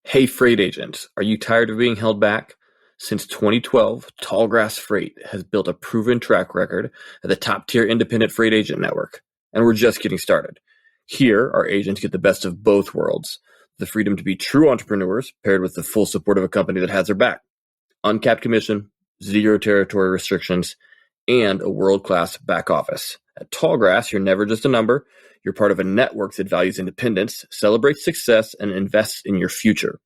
Hey, freight agents, are you tired of being held back? Since 2012, Tallgrass Freight has built a proven track record at the top tier independent freight agent network, and we're just getting started. Here, our agents get the best of both worlds, the freedom to be true entrepreneurs paired with the full support of a company that has their back, uncapped commission, zero territory restrictions, and a world-class back office. At Tallgrass, you're never just a number. You're part of a network that values independence, celebrates success, and invests in your future.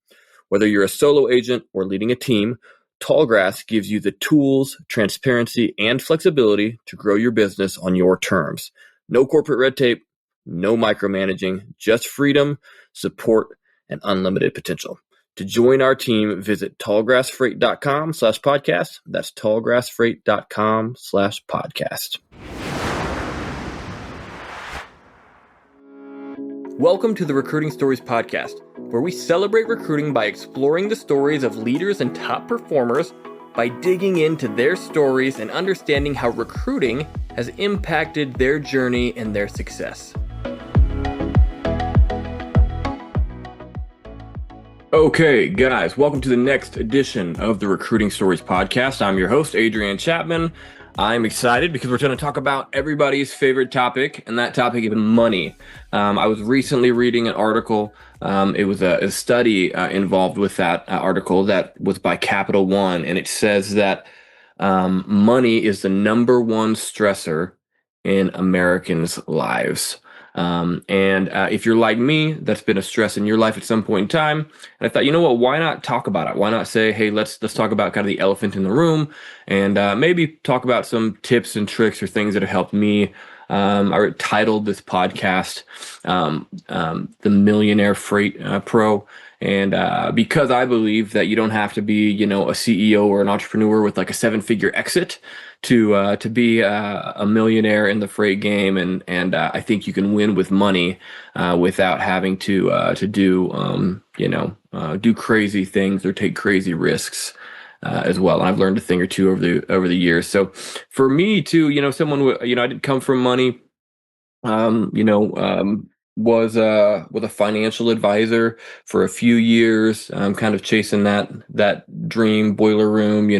Whether you're a solo agent or leading a team, Tallgrass gives you the tools, transparency, and flexibility to grow your business on your terms. No corporate red tape, no micromanaging, just freedom, support, and unlimited potential. To join our team, visit tallgrassfreight.com/podcast. That's tallgrassfreight.com/podcast. Welcome to the Recruiting Stories Podcast, where we celebrate recruiting by exploring the stories of leaders and top performers by digging into their stories and understanding how recruiting has impacted their journey and their success. Okay, guys, welcome to the next edition of the Recruiting Stories Podcast. I'm your host, Adrian Chapman. I'm excited because we're going to talk about everybody's favorite topic, and that topic is money. I was recently reading an article. It was a study involved with that article that was by Capital One, and it says that money is the number one stressor in Americans' lives. If you're like me, that's been a stress in your life at some point in time. And I thought, you know what, why not talk about it? Why not say, hey, let's talk about kind of the elephant in the room and maybe talk about some tips and tricks or things that have helped me. I titled this podcast the Millionaire Freight Pro. And because I believe that you don't have to be, a CEO or an entrepreneur with like a 7-figure exit to be a millionaire in the freight game, and I think you can win with money without having to do do crazy things or take crazy risks as well. And I've learned a thing or two over the years. So for me too, someone I didn't come from money. Was with a financial advisor for a few years, kind of chasing that dream boiler room,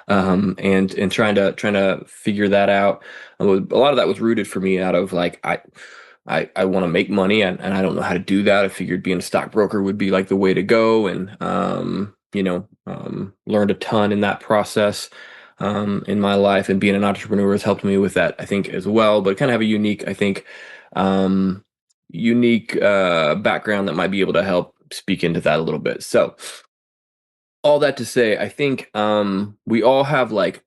and trying to figure that out. A lot of that was rooted for me out of like I want to make money and I don't know how to do that. I figured being a stockbroker would be like the way to go, and learned a ton in that process. In my life, and being an entrepreneur has helped me with that, I think, as well. But kind of have a unique, I think, background that might be able to help speak into that a little bit. So all that to say, I think we all have like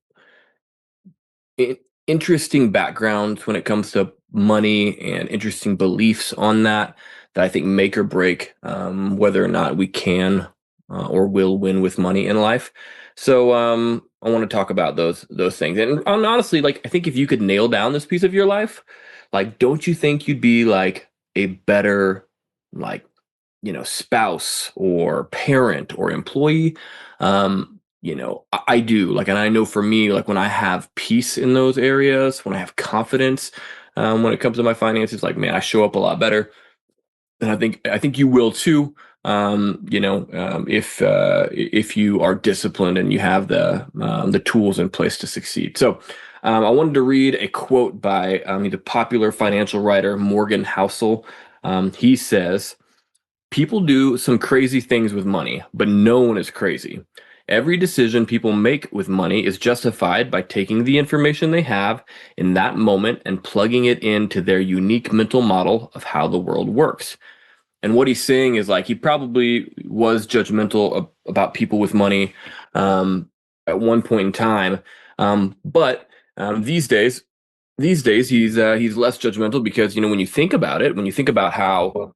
interesting backgrounds when it comes to money and interesting beliefs on that I think make or break whether or not we can or will win with money in life. So I want to talk about those things. And honestly, like, I think if you could nail down this piece of your life, like, don't you think you'd be like a better, like, spouse or parent or employee? I do, like, and I know for me, like, when I have peace in those areas, when I have confidence, when it comes to my finances, like, man, I show up a lot better. And I think you will too. If you are disciplined and you have the tools in place to succeed. So I wanted to read a quote by the popular financial writer Morgan Housel. He says, "People do some crazy things with money, but no one is crazy. Every decision people make with money is justified by taking the information they have in that moment and plugging it into their unique mental model of how the world works." And what he's saying is, like, he probably was judgmental about people with money at one point in time, but these days he's less judgmental because when you think about it, when you think about how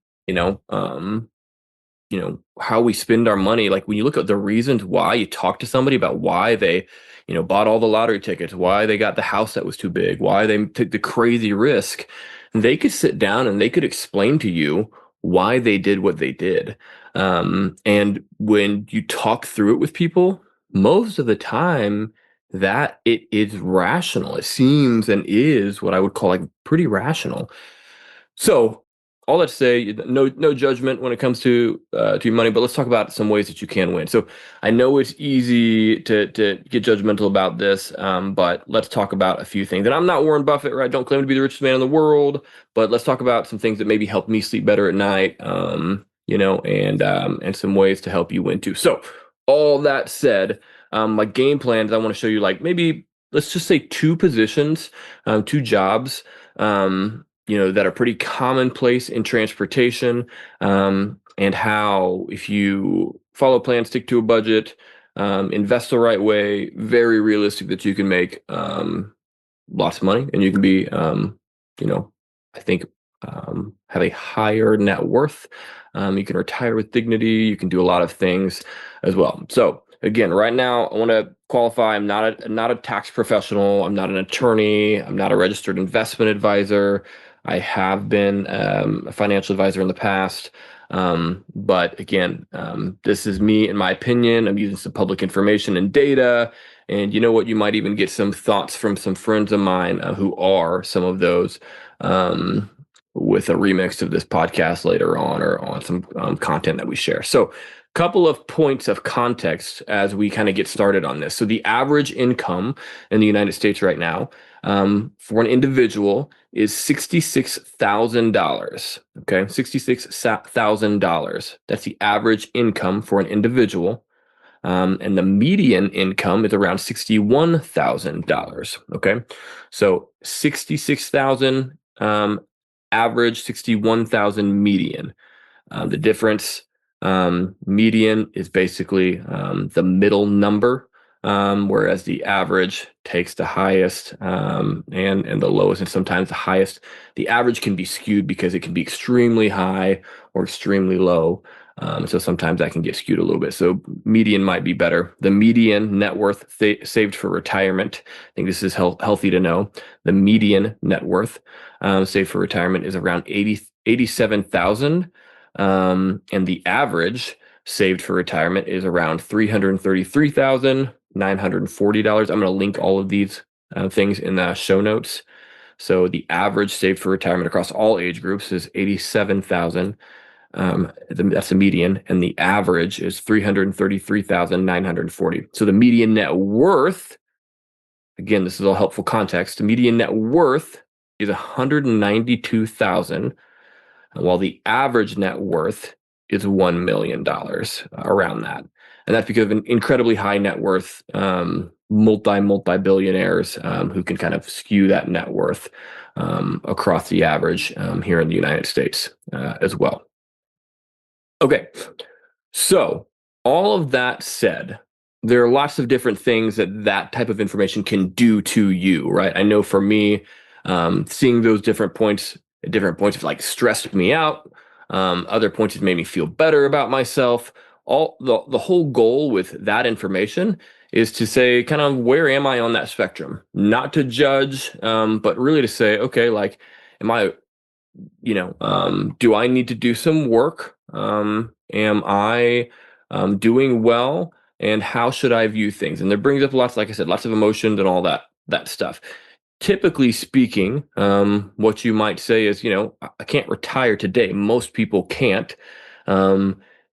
how we spend our money, like when you look at the reasons why, you talk to somebody about why they bought all the lottery tickets, why they got the house that was too big, why they took the crazy risk, they could sit down and they could explain to you why they did what they did. And when you talk through it with people, most of the time that it is rational. It seems and is what I would call like pretty rational. So all that to say, no judgment when it comes to your money, but let's talk about some ways that you can win. So I know it's easy to get judgmental about this, but let's talk about a few things. And I'm not Warren Buffett, right? Don't claim to be the richest man in the world, but let's talk about some things that maybe help me sleep better at night, and some ways to help you win too. So all that said, my game plans, I want to show you like maybe let's just say two positions, two jobs, that are pretty commonplace in transportation, and how if you follow a plan, stick to a budget, invest the right way, very realistic that you can make lots of money and you can be, I think, have a higher net worth. You can retire with dignity. You can do a lot of things as well. So again, right now, I want to qualify. I'm not a tax professional. I'm not an attorney. I'm not a registered investment advisor. I have been a financial advisor in the past. But again, this is me and my opinion. I'm using some public information and data. And you know what? You might even get some thoughts from some friends of mine who are some of those, with a remix of this podcast later on or on some content that we share. So couple of points of context as we kind of get started on this. So the average income in the United States right now, for an individual is $66,000. Okay, $66,000. That's the average income for an individual. And the median income is around $61,000. Okay, so 66,000 average, 61,000 median. The difference, median is basically the middle number, whereas the average takes the highest and the lowest, and sometimes the highest. The average can be skewed because it can be extremely high or extremely low. So sometimes that can get skewed a little bit. So median might be better. The median net worth saved for retirement, I think this is healthy to know. The median net worth saved for retirement is around 87,000. And the average saved for retirement is around $333,940. I'm going to link all of these things in the show notes. So the average saved for retirement across all age groups is 87,000. That's the median, and the average is 333,940. So the median net worth, again, this is all helpful context. The median net worth is 192,000, while the average net worth is $1 million, around that. And that's because of an incredibly high net worth, multi-billionaires who can kind of skew that net worth across the average here in the United States as well. Okay, so all of that said, there are lots of different things that type of information can do to you, right? I know for me, seeing those different points have like stressed me out. Other points have made me feel better about myself. All the whole goal with that information is to say, kind of, where am I on that spectrum? Not to judge, but really to say, okay, like, am I, do I need to do some work? Am I doing well? And how should I view things? And that brings up lots, like I said, lots of emotions and all that stuff. Typically speaking, what you might say is, I can't retire today. Most people can't,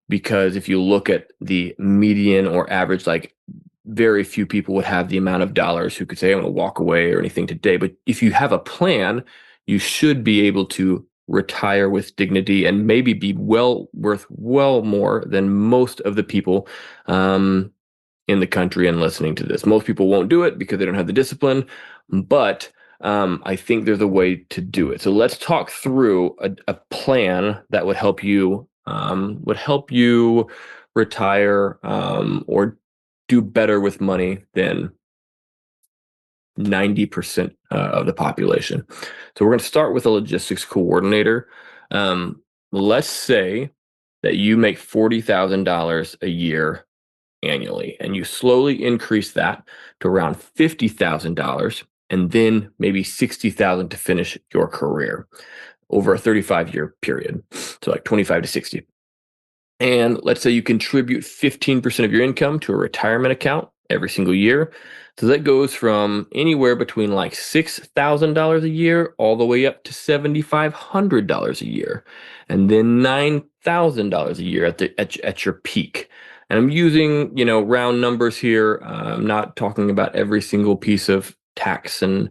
because if you look at the median or average, like, very few people would have the amount of dollars who could say, I'm going to walk away or anything today. But if you have a plan, you should be able to retire with dignity and maybe be worth well more than most of the people in the country and listening to this. Most people won't do it because they don't have the discipline, but I think there's a way to do it. So let's talk through a plan that would help you retire or do better with money than 90% of the population. So we're going to start with a logistics coordinator. Let's say that you make $40,000 a year annually, and you slowly increase that to around $50,000, and then maybe $60,000 to finish your career over a 35-year period. So like 25 to 60. And let's say you contribute 15% of your income to a retirement account every single year. So that goes from anywhere between like $6,000 a year all the way up to $7,500 a year, and then $9,000 a year at your peak. And I'm using, round numbers here. I'm not talking about every single piece of tax and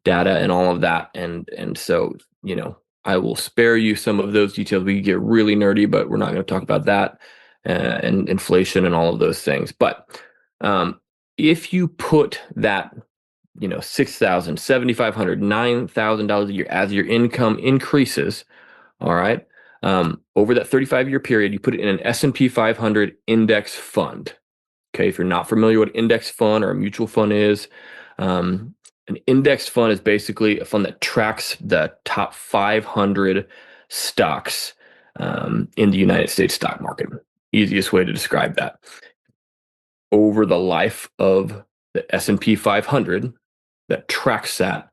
data and all of that. And so, I will spare you some of those details. We get really nerdy, but we're not going to talk about that and inflation and all of those things. But if you put that, $6,000, $7,500, $9,000 a year as your income increases, all right, over that 35-year period, you put it in an S&P 500 index fund. Okay, if you're not familiar what index fund or a mutual fund is, an index fund is basically a fund that tracks the top 500 stocks in the United States stock market. Easiest way to describe that. Over the life of the S&P 500 that tracks that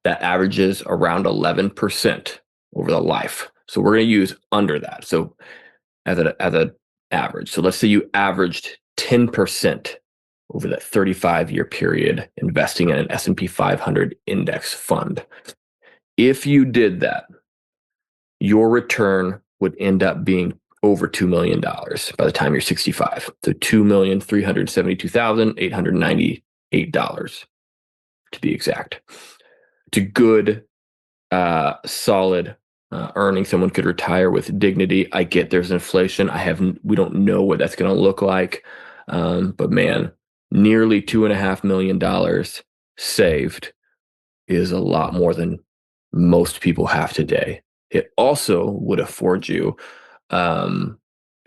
averages around 11% over the life. So we're going to use under that. So as an average. So let's say you averaged 10% over that 35-year period investing in an S&P 500 index fund. If you did that, your return would end up being over $2 million by the time you're 65. So $2,372,898 to be exact. It's a good, solid earning. Someone could retire with dignity. I get there's inflation. We don't know what that's going to look like. But man, nearly $2.5 million saved is a lot more than most people have today. It also would afford you a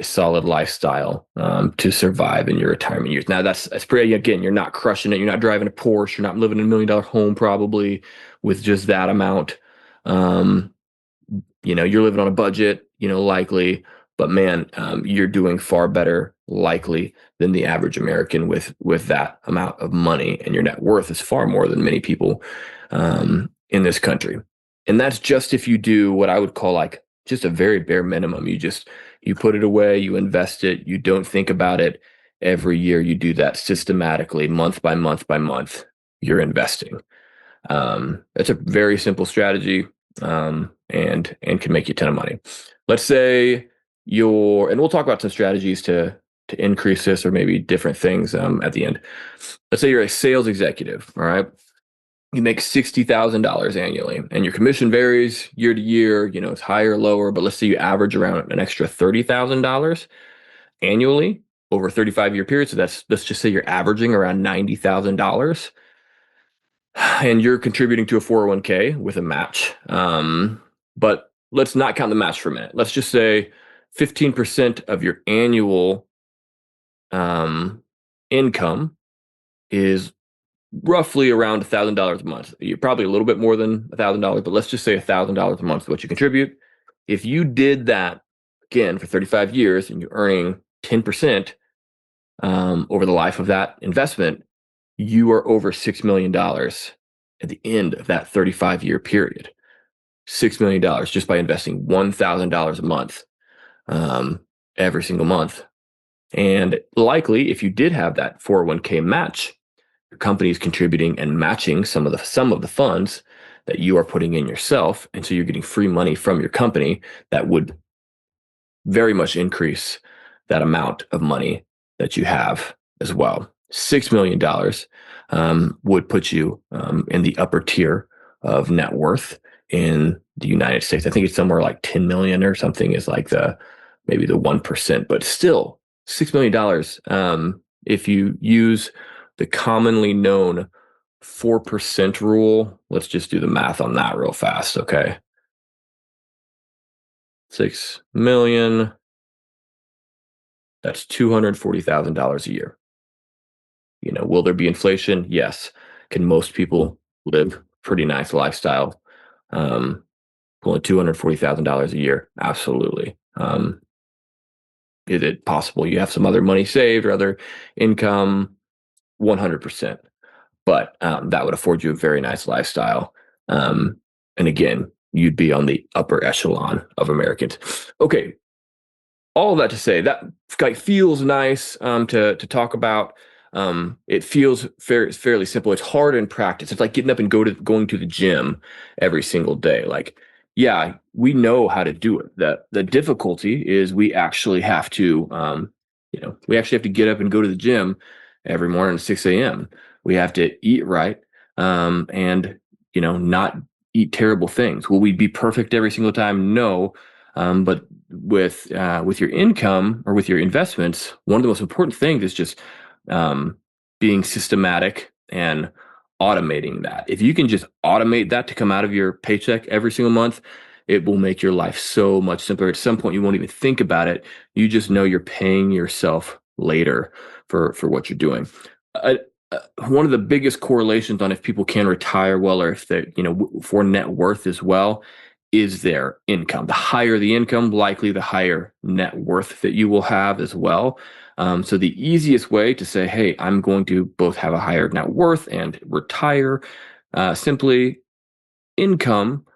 solid lifestyle to survive in your retirement years. Now that's pretty, again, you're not crushing it. You're not driving a Porsche. You're not living in $1 million home probably with just that amount. You're living on a budget, likely, but man, you're doing far better likely than the average American with that amount of money, and your net worth is far more than many people in this country. And that's just if you do what I would call like just a very bare minimum. You put it away, you invest it, you don't think about it every year. You do that systematically, month by month by month, you're investing. That's a very simple strategy, and can make you a ton of money. Let's say and we'll talk about some strategies to increase this or maybe different things at the end. Let's say you're a sales executive, all right? You make $60,000 annually, and your commission varies year to year. It's higher or lower, but let's say you average around an extra $30,000 annually over a 35-year period. So let's just say you're averaging around $90,000, and you're contributing to a 401k with a match. But let's not count the match for a minute. Let's just say 15% of your annual income is roughly around $1,000 a month. You're probably a little bit more than $1,000, but let's just say $1,000 a month is what you contribute. If you did that again for 35 years and you're earning 10% over the life of that investment, you are over $6 million at the end of that 35-year period. $6 million just by investing $1,000 a month every single month. And likely, if you did have that 401k match, your company is contributing and matching some of the funds that you are putting in yourself. And so you're getting free money from your company that would very much increase that amount of money that you have as well. $6 million would put you in the upper tier of net worth in the United States. I think it's somewhere like 10 million or something is like maybe the 1%, but still $6 million. If you use the commonly known 4% rule, let's just do the math on that real fast. Okay. 6 million. That's $240,000 a year. Will there be inflation? Yes. Can most people live pretty nice lifestyle? Pulling $240,000 a year? Absolutely. Is it possible you have some other money saved or other income? 100%. But that would afford you a very nice lifestyle. And again, you'd be on the upper echelon of Americans. Okay. All of that to say that feels nice to talk about. it feels fairly simple. It's hard in practice. It's like getting up and going to the gym every single day. Like, yeah, we know how to do it. The difficulty is we actually have to, we actually have to get up and go to the gym every morning at 6 a.m. We have to eat right, and not eat terrible things. Will we be perfect every single time? No. But with your income or with your investments, one of the most important things is just being systematic and automating that. If you can just automate that to come out of your paycheck every single month, it will make your life so much simpler. At some point, you won't even think about it. You just know you're paying yourself later for what you're doing. Uh, One of the biggest correlations on if people can retire well or if they, for net worth as well, is their income. The higher the income, likely the higher net worth that you will have as well. So the easiest way to say, hey, I'm going to both have a higher net worth and retire, simply income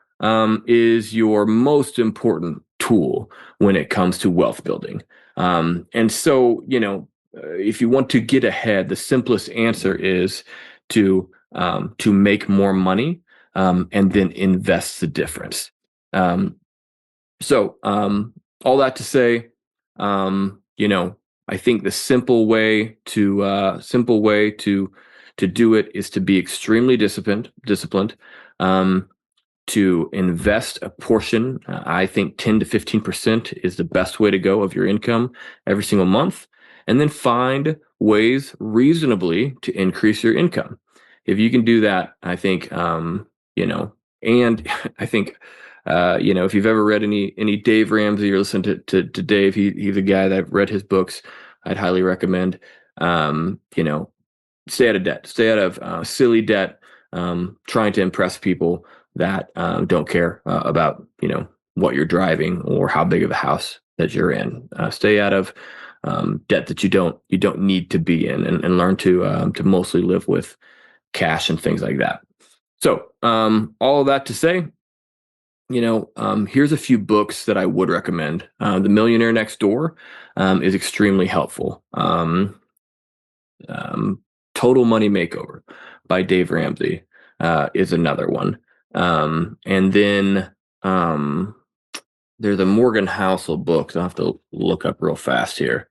is your most important tool when it comes to wealth building. And so, if you want to get ahead, the simplest answer is to make more money, and then invest the difference. Um, so all that to say, I think the simple way to do it is to be extremely disciplined. Um, to invest a portion. I think 10 to 15% is the best way to go of your income every single month. And then find ways reasonably to increase your income. If you can do that, I think, and I think, if you've ever read any Dave Ramsey or listened to Dave, he's a guy that I've read his books. I'd highly recommend, stay out of debt, stay out of silly debt, trying to impress people that don't care about what you're driving or how big of a house that you're in. Stay out of debt that you don't need to be in, and learn to mostly live with cash and things like that. So all of that to say, here's a few books that I would recommend. The Millionaire Next Door is extremely helpful. Um, Total Money Makeover by Dave Ramsey is another one. And then there's a Morgan Housel book. I'll have to look up real fast here.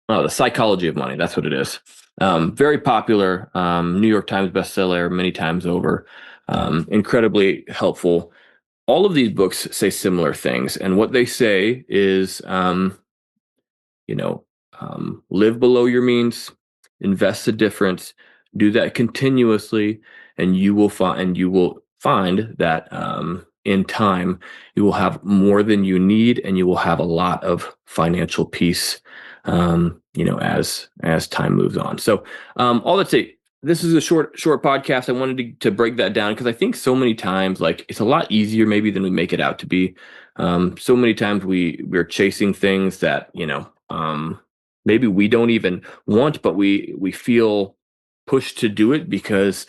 Oh, The Psychology of Money. That's what it is. Very popular, New York Times bestseller many times over. Incredibly helpful. All of these books say similar things. And what they say is, live below your means, invest the difference, do that continuously, and you will find that in time you will have more than you need, and you will have a lot of financial peace. As time moves on. So all that say, this is a short podcast. I wanted to break that down because I think so many times, like, it's a lot easier maybe than we make it out to be. So many times we're chasing things that maybe we don't even want, but we feel pushed to do it because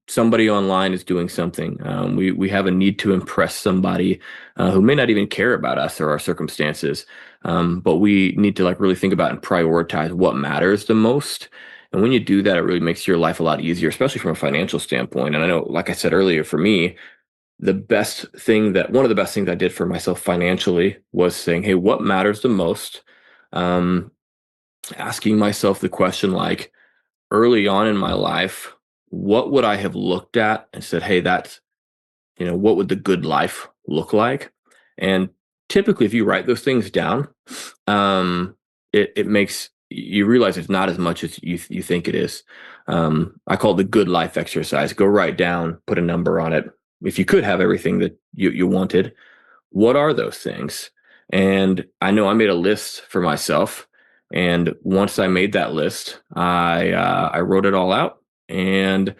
somebody online is doing something. We have a need to impress somebody who may not even care about us or our circumstances, but we need to really think about and prioritize what matters the most. And when you do that, it really makes your life a lot easier, especially from a financial standpoint. And I know, like I said earlier, for me, one of the best things I did for myself financially was saying, hey, what matters the most? Asking myself the question, like, early on in my life, what would I have looked at and said, hey, what would the good life look like? And typically, if you write those things down, it makes you realize it's not as much as you think it is. I call it the good life exercise. Go write down, put a number on it. If you could have everything that you wanted, what are those things? And I know I made a list for myself. And once I made that list, I wrote it all out. And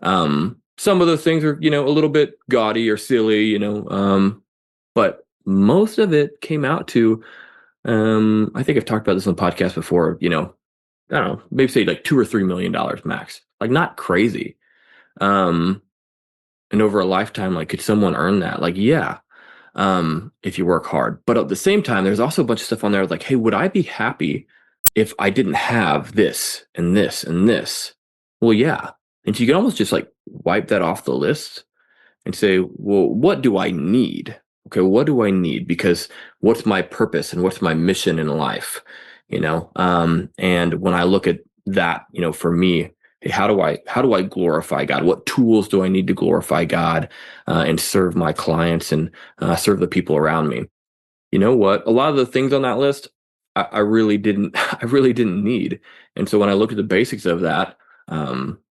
some of those things are, a little bit gaudy or silly, but most of it came out to, I think I've talked about this on the podcast before, I don't know, maybe say like $2 or $3 million max, like not crazy. And over a lifetime, like, could someone earn that? Like, yeah, if you work hard. But at the same time, there's also a bunch of stuff on there like, hey, would I be happy if I didn't have this and this and this, well, yeah. And so you can almost just like wipe that off the list and say, well, what do I need? Okay, what do I need? Because what's my purpose and what's my mission in life? And when I look at that, for me, hey, how do I glorify God? What tools do I need to glorify God and serve my clients and serve the people around me? You know what? A lot of the things on that list, I really didn't, I really didn't need. And so when I look at the basics of that,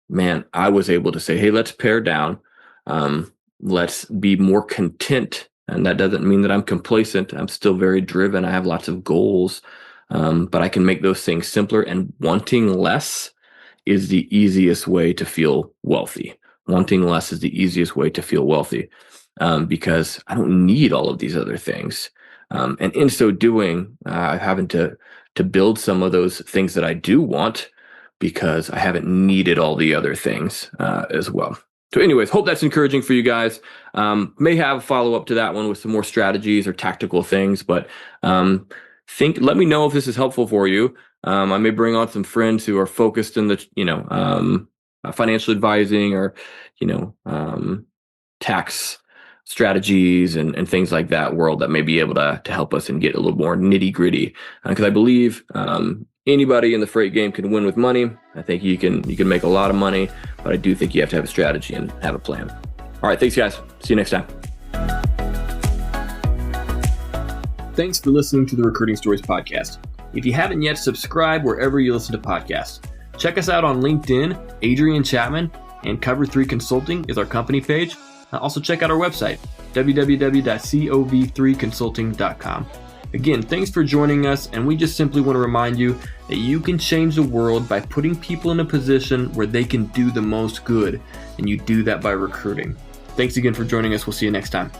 man, I was able to say, hey, let's pare down. Let's be more content. And that doesn't mean that I'm complacent. I'm still very driven. I have lots of goals, but I can make those things simpler. And wanting less is the easiest way to feel wealthy. Wanting less is the easiest way to feel wealthy because I don't need all of these other things. And in so doing, I'm having to build some of those things that I do want because I haven't needed all the other things as well. So anyways, hope that's encouraging for you guys. May have a follow-up to that one with some more strategies or tactical things, but let me know if this is helpful for you. I may bring on some friends who are focused in the, financial advising or, tax strategies and things like that world that may be able to help us and get a little more nitty gritty. Because I believe anybody in the freight game can win with money. I think you can make a lot of money, but I do think you have to have a strategy and have a plan. All right, thanks guys. See you next time. Thanks for listening to the Recruiting Stories podcast. If you haven't yet, subscribe wherever you listen to podcasts. Check us out on LinkedIn, Adrian Chapman, and Cover 3 Consulting is our company page. Also check out our website, www.cov3consulting.com. Again, thanks for joining us, and we just simply want to remind you that you can change the world by putting people in a position where they can do the most good, and you do that by recruiting. Thanks again for joining us. We'll see you next time.